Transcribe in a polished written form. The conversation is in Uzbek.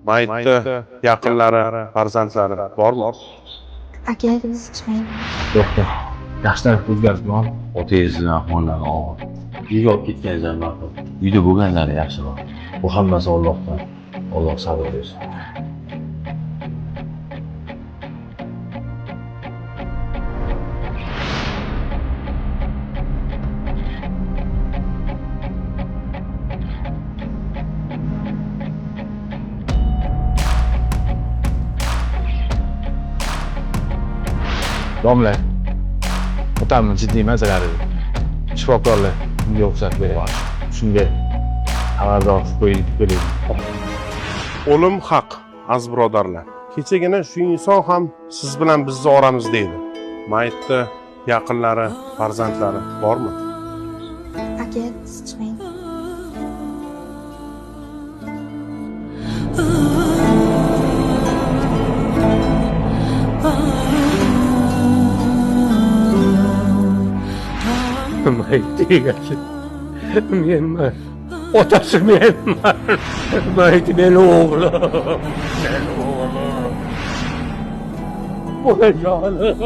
Mayitni yaqinlari, farzandlari bormi? Aka, ichmang. Yo'q, yaxshilar o'zgaribman. Otangizni ahvollari og'ir. Uyga olib ketganingizdan ma'qul. Uyda bo'lganlari yaxshiroq. Bu hammasi Allohdan. Alloh sabr bersin. Domla, otamni jiddiy masalari shifokorlar unga ruxsat beryapti. Shunga xabardor qo'yib beraylik. O'lim haq, aziz birodarlar. Kechagina shu inson ham siz bilan bizni oramizda edi. Mayitni yaqinlari, farzandlari bormi? Aka, ichmang. Mayit egasi menman, otasi menman. Mayit meni o'g'lim, meni o'g'lim. Bolajonim.